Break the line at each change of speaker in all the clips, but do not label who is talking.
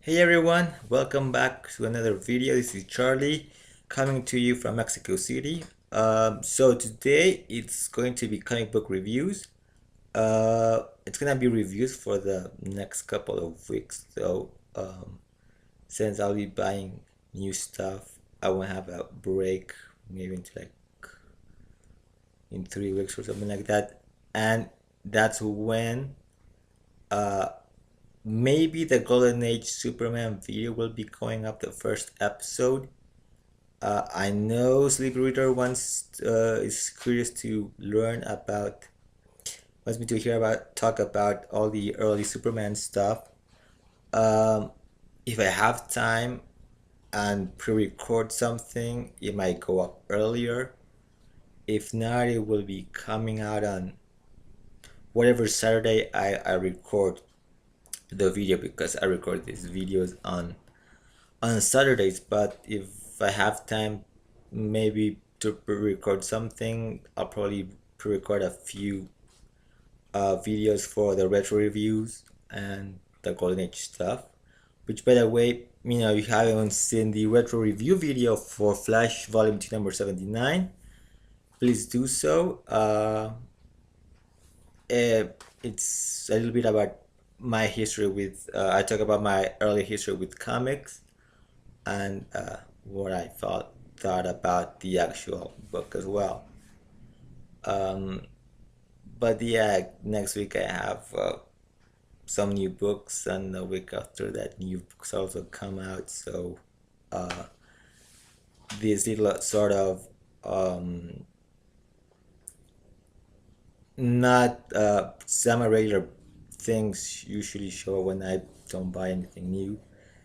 Hey everyone, welcome back to another video. This is Charlie coming to you from Mexico City. So today it's going to be comic book reviews. It's gonna be reviews for the next couple of weeks. So since I'll be buying new stuff, I won't have a break, maybe into like in 3 weeks or something like that. And that's when uh maybe the Golden Age Superman video will be going up, the first episode. I know Sleepy Reader is curious to learn about, wants me to hear about, talk about all the early Superman stuff. Um, if I have time and pre-record something, it might go up earlier. If not, it will be coming out on whatever Saturday I record the video, because I record these videos on Saturdays. But if I have time, maybe to record something, I'll probably pre-record a few videos for the retro reviews and the Golden Age stuff. Which, by the way, you haven't seen the retro review video for Flash Volume 2 number 79, please do so. It's a little bit about my history with, I talk about my early history with comics, and what I thought about the actual book as well. Um, but yeah, next week I have some new books, and the week after that, new books also come out. So uh, these little sort of not semi-regular things usually show when I don't buy anything new,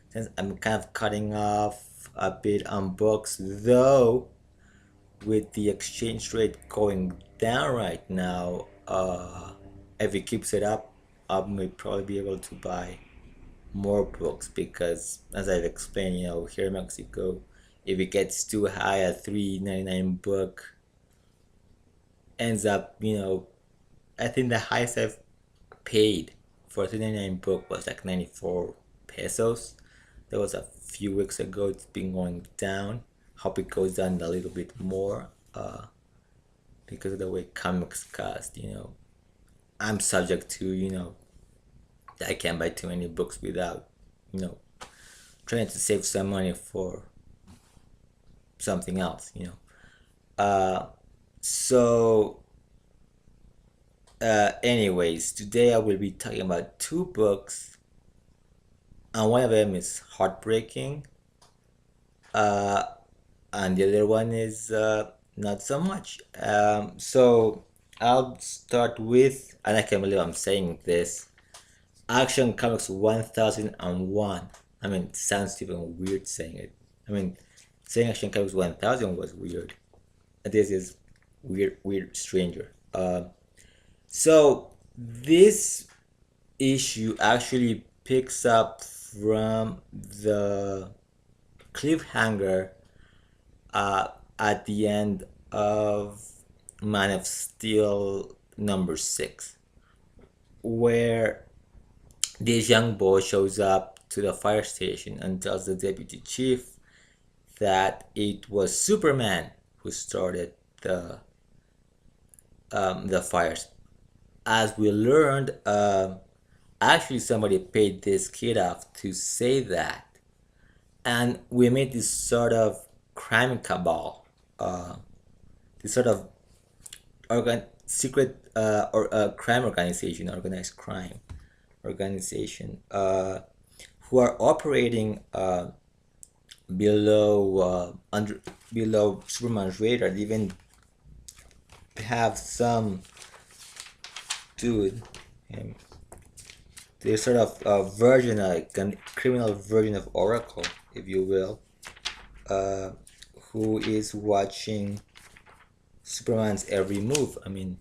since I'm kind of cutting off a bit on books, though with the exchange rate going down right now, if it keeps it up, I may probably be able to buy more books, because as I've explained, here in Mexico, if it gets too high, a 3.99 book ends up, I think the highest I've paid for a 3.99 book was like 94 pesos. That was a few weeks ago. It's been going down. Hope it goes down a little bit more, because of the way comics cost. I'm subject to, I can't buy too many books without, you know, trying to save some money for something else. So anyways, today I will be talking about two books, and one of them is heartbreaking, uh, and the other one is not so much. So I'll start with, and I can't believe I'm saying this, Action Comics 1001. I mean, it sounds even weird saying it. I mean, saying Action Comics 1000 was weird. This is weird, stranger. So this issue actually picks up from the cliffhanger at the end of Man of Steel number 6, where this young boy shows up to the fire station and tells the deputy chief that it was Superman who started the fires. As we learned, actually somebody paid this kid off to say that, and we made this sort of crime cabal, this sort of secret or crime organization, organized crime organization, who are operating below Superman's radar. They even have some dude, um, they're sort of a version, like a criminal version of Oracle, if you will, uh, who is watching Superman's every move. I mean,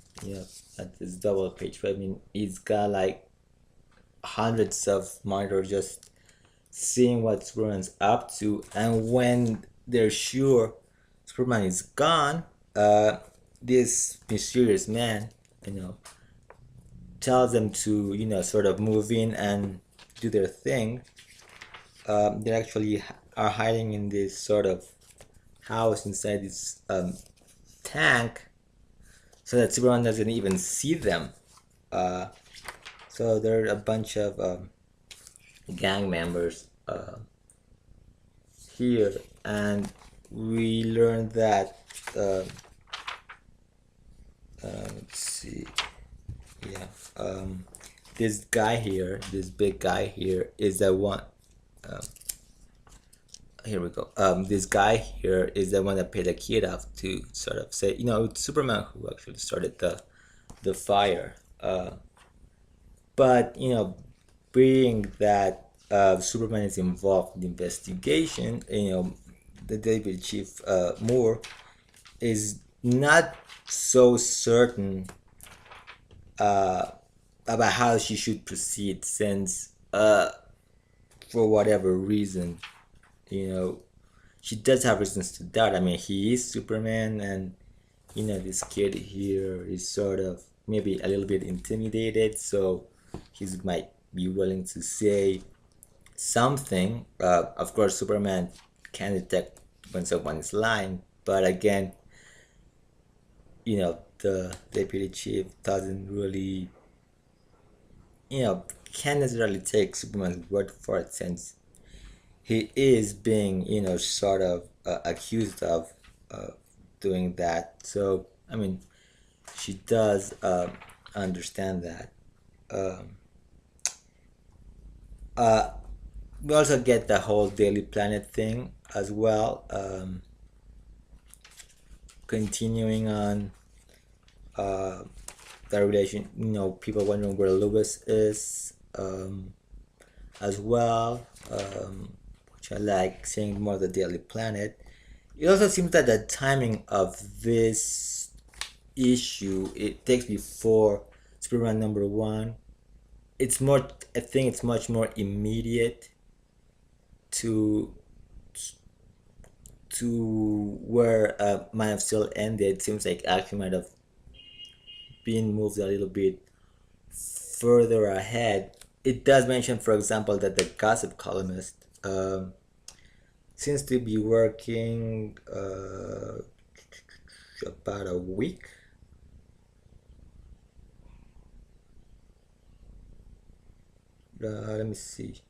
at this double page, right? I mean, he's got like hundreds of monitors just seeing what Superman's up to, and when they're sure Superman is gone, this mysterious man, tells them to, sort of move in and do their thing. they actually are hiding in this sort of house inside this tank, so that Superman doesn't even see them. Uh, so there are a bunch of gang members here, and we learned that. Uh, let's see. Yeah. This guy here, this big guy here, is the one. Here we go. This guy here is the one that paid the kid off to sort of say, it's Superman who actually started the fire. But being that Superman is involved in the investigation, the David Chief Moore is not so certain about how she should proceed, since for whatever reason, she does have reasons to doubt. I mean, he is Superman, and this kid here is sort of maybe a little bit intimidated, so he might be willing to say something. Of course, Superman can detect when someone is lying, but again, the deputy chief doesn't really, can't necessarily take Superman's word for it, since he is being, sort of accused of doing that. So, I mean, she does understand that. Um, we also get the whole Daily Planet thing as well. Continuing on the relation, people wondering where Lewis is as well, which I like, seeing more of the Daily Planet. It also seems that the timing of this issue, it takes before Superman #1. It's more, I think it's much more immediate to where Man of Steel ended. It seems like action might have been moved a little bit further ahead. It does mention, for example, that the gossip columnist seems to be working about a week. Let me see.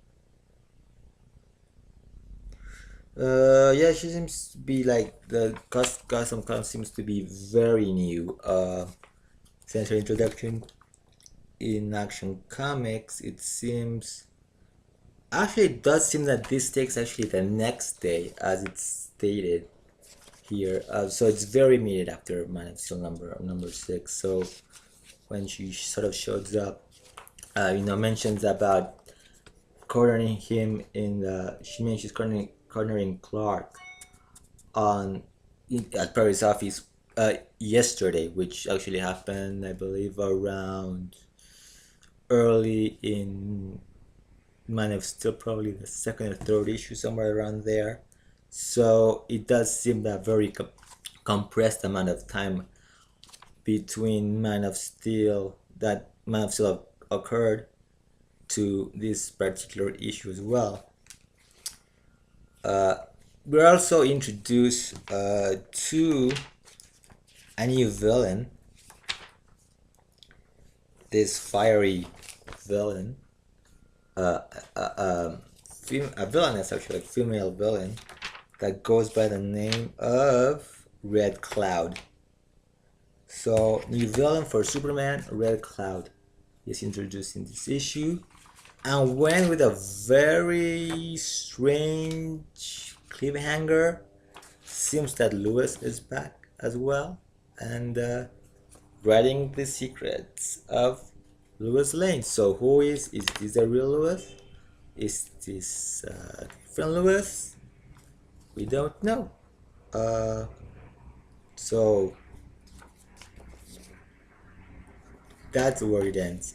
Yeah, she seems to be like the custom column seems to be very new. Since her introduction in Action Comics, it seems. Actually, it does seem that this takes actually the next day, as it's stated here. So it's very immediate after Man of Steel number 6. So when she sort of shows up, mentions about cornering him in the. She mentions cornering Clark at Perry's office yesterday, which actually happened, I believe, around early in Man of Steel, probably the second or third issue, somewhere around there. So it does seem that very compressed amount of time between Man of Steel occurred to this particular issue as well. We're also introduced to a new villain, this fiery villain, a villainess, actually, a female villain that goes by the name of Red Cloud. So, new villain for Superman, Red Cloud, is introduced in this issue, and went with a very strange cliffhanger. Seems that Lewis is back as well, and writing the secrets of Lewis Lane. So who is this the real Lewis? Is this different Lewis? We don't know. So that's where it ends.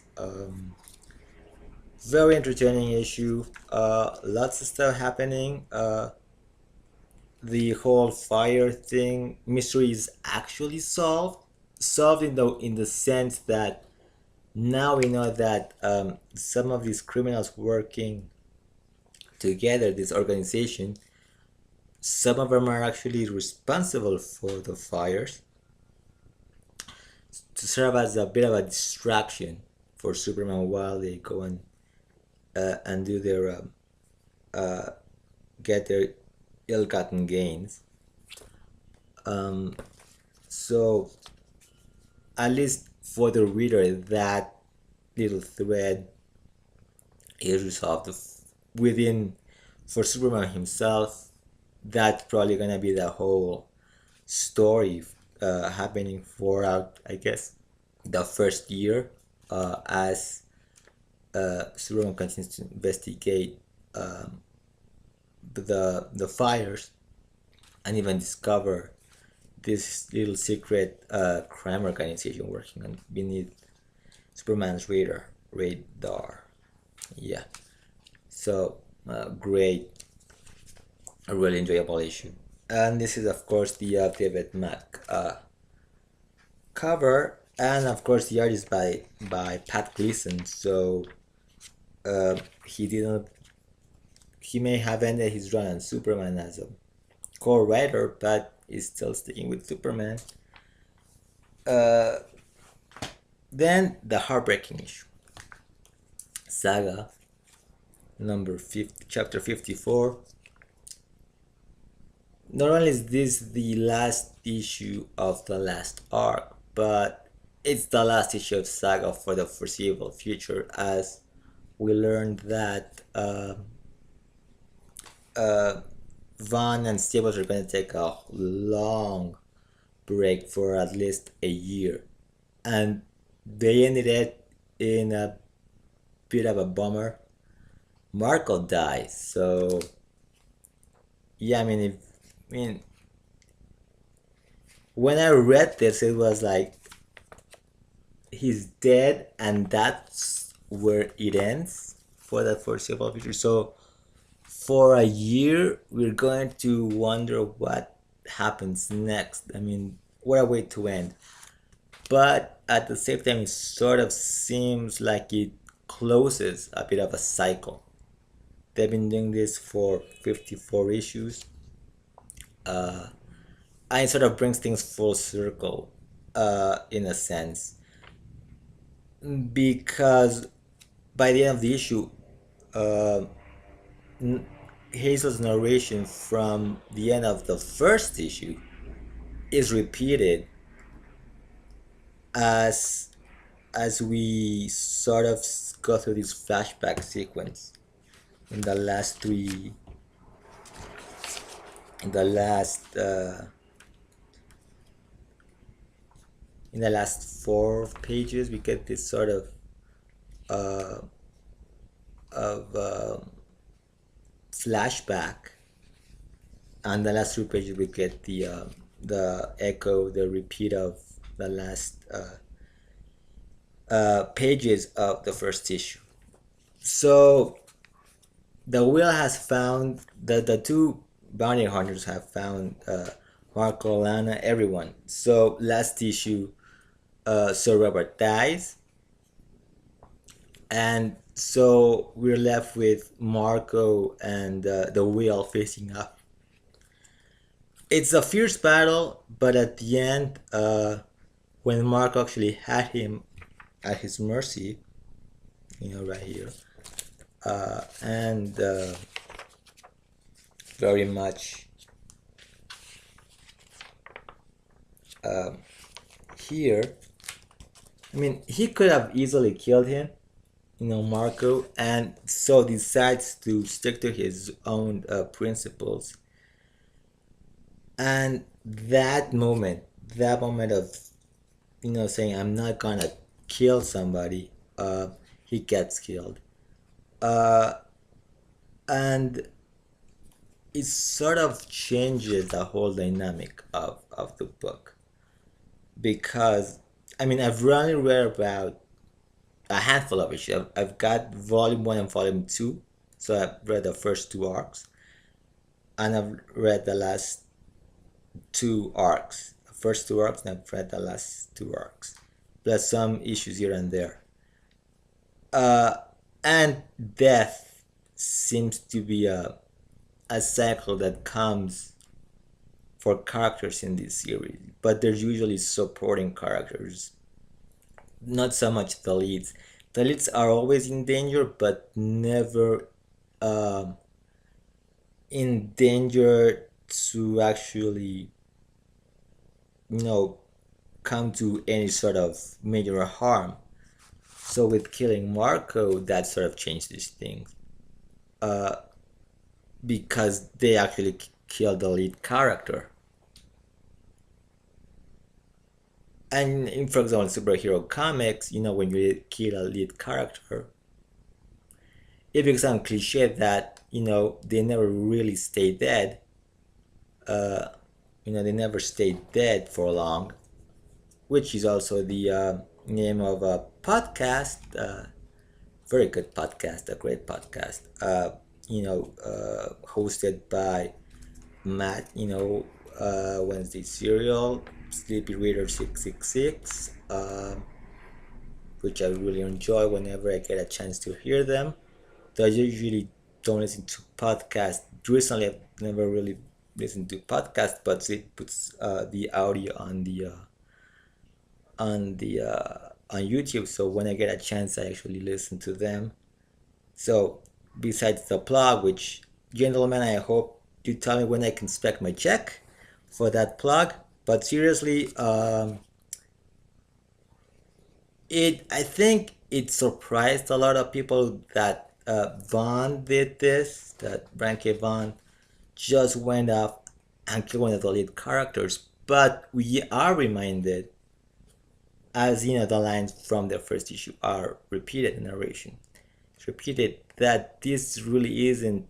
Very entertaining issue. Lots of stuff happening. The whole fire thing mystery is actually solved. Solved in the sense that now we know that some of these criminals working together, this organization, some of them are actually responsible for the fires, to serve as a bit of a distraction for Superman while they go and do their get their ill-gotten gains. So at least for the reader, that little thread is resolved within. For Superman himself, that's probably gonna be the whole story happening for I guess the first year, as Superman continues to investigate the fires and even discover this little secret crime organization working on beneath Superman's radar. Yeah, so great, a really enjoyable issue. And this is of course the David Mack cover, and of course the art is by Pat Gleason. So he didn't. He may have ended his run on Superman as a co-writer, but is still sticking with Superman. Then the heartbreaking issue, Saga, number 50, chapter 54. Not only is this the last issue of the last arc, but it's the last issue of Saga for the foreseeable future, as we learned that Vaughn and Stables are going to take a long break for at least a year, and they ended it in a bit of a bummer. Marco dies, so yeah, I mean, when I read this, it was like he's dead, and that's where it ends for the foreseeable future. So for a year, we're going to wonder what happens next. I mean, what a way to end. But at the same time, it sort of seems like it closes a bit of a cycle. They've been doing this for 54 issues. And it sort of brings things full circle, in a sense. Because by the end of the issue, Hazel's narration from the end of the first issue is repeated as we sort of go through this flashback sequence in the last three, in the last in the last 4 pages. We get this sort of flashback, and the last 3 pages we get the echo, the repeat of the last pages of the first issue. So the wheel has found the two bounty hunters have found Marco, Lana, everyone. So last issue, Sir Robert dies, and so we're left with Marco and the wheel facing up. It's a fierce battle, but at the end, when Marco actually had him at his mercy, right here, and very much here. I mean, he could have easily killed him, Marco, and so decides to stick to his own principles. And that moment of, saying, I'm not gonna kill somebody, he gets killed. And it sort of changes the whole dynamic of the book. Because, I've only read about a handful of issues. I've got volume 1 and volume 2, so I've read the first 2 arcs, and I've read the last 2 arcs, the first 2 arcs, and I've read the last 2 arcs, plus some issues here and there. And death seems to be a cycle that comes for characters in this series, but they're usually supporting characters, not so much the leads. The leads are always in danger, but never um, in danger to actually, you know, come to any sort of major harm. So with killing Marco, that sort of changes things because they actually killed the lead character. And in, for example, superhero comics, when you kill a lead character, it becomes cliche that they never really stay dead. They never stay dead for long, which is also the name of a podcast. Very good podcast, a great podcast. Hosted by Matt. Wednesday Serial, Sleepy Reader 666, which I really enjoy whenever I get a chance to hear them. Though I usually don't listen to podcasts. Recently, I've never really listened to podcasts, but it puts the audio on YouTube. So when I get a chance, I actually listen to them. So besides the plug, which gentlemen, I hope you tell me when I can expect my check for that plug. But seriously, I think it surprised a lot of people that Vaughn did this. That Brian K. Vaughan just went up and killed one of the lead characters. But we are reminded, as the lines from the first issue are repeated in narration. It's repeated that this really isn't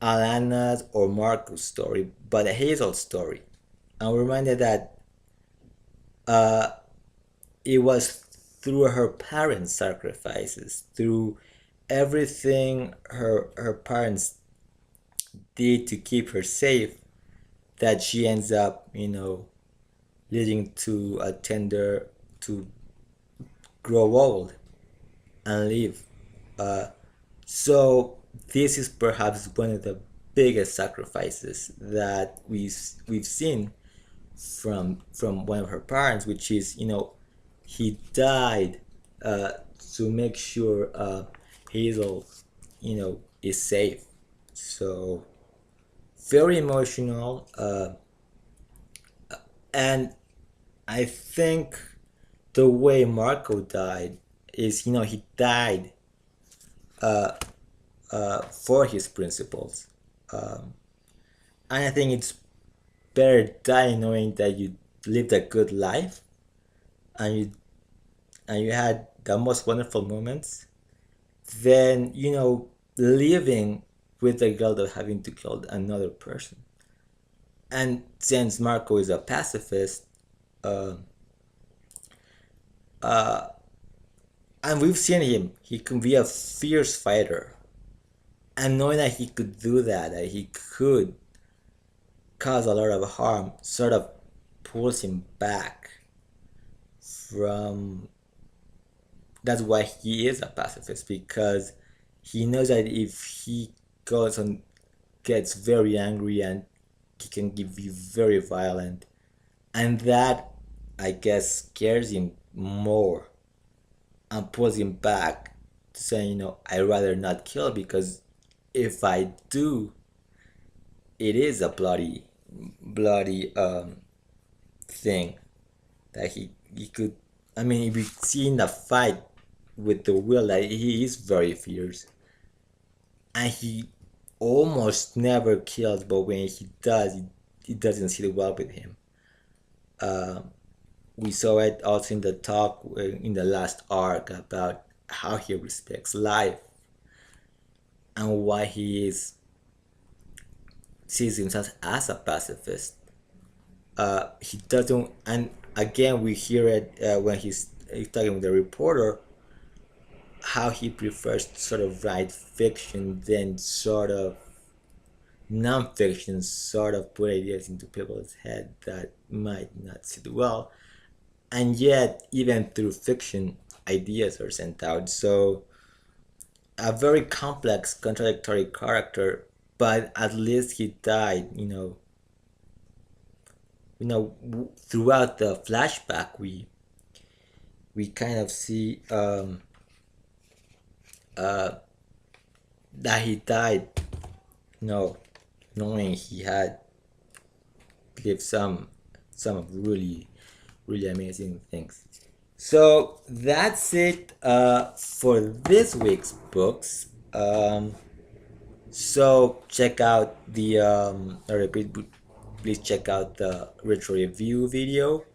Alana's or Marco's story, but a Hazel story. And we're reminded that uh, it was through her parents' sacrifices, through everything her parents did to keep her safe, that she ends up, leading to a tender to grow old and live. So this is perhaps one of the biggest sacrifices that we've seen from one of her parents, which is he died to make sure Hazel is safe. So very emotional, and I think the way Marco died is he died for his principles, and I think it's better die knowing that you lived a good life and you had the most wonderful moments than living with the guilt of having to kill another person. And since Marco is a pacifist, uh, and we've seen him, he can be a fierce fighter, and knowing that he could do that he could cause a lot of harm, sort of pulls him back from. That's why he is a pacifist, because he knows that if he goes and gets very angry, and he can be very violent, and that, I guess, scares him more and pulls him back to saying, I'd rather not kill, because if I do, it is a bloody thing that he could. I mean, if we see in the fight with the will, that he is very fierce, and he almost never kills, but when he does, it doesn't sit well with him. We saw it also in the talk in the last arc about how he respects life and why he sees himself as a pacifist. He doesn't, and again we hear it when he's talking with the reporter, how he prefers to sort of write fiction than sort of non-fiction, sort of put ideas into people's head that might not sit well, and yet even through fiction ideas are sent out. So a very complex, contradictory character, but at least he died. Throughout the flashback, we kind of see that he died. You know, knowing he had lived some really really amazing things. So that's it for this week's books. So check out the I repeat, please check out the retro review video.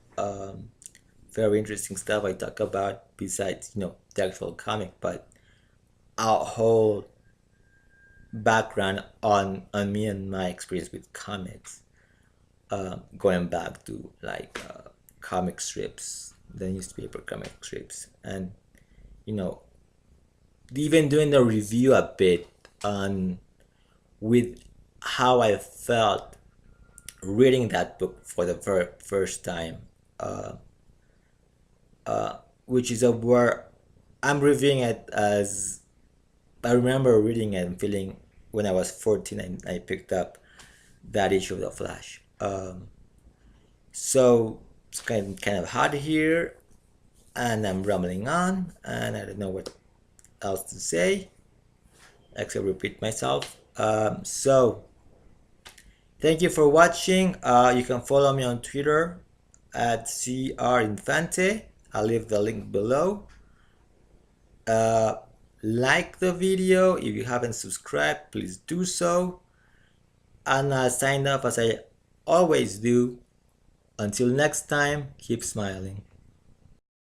Very interesting stuff I talk about besides the actual comic, but a whole background on me and my experience with comics, going back to like comic strips, the newspaper comic strips, and you know even doing the review a bit on with how I felt reading that book for the very first time, which is a where I'm reviewing it as I remember reading it and feeling when I was 14 and I picked up that issue of the Flash. So it's kind of hard here, and I'm rambling on, and I don't know what else to say except repeat myself. So thank you for watching. You can follow me on Twitter at CRInfante. I'll leave the link below. Like the video. If you haven't subscribed, please do so. And sign up as I always do. Until next time, keep smiling.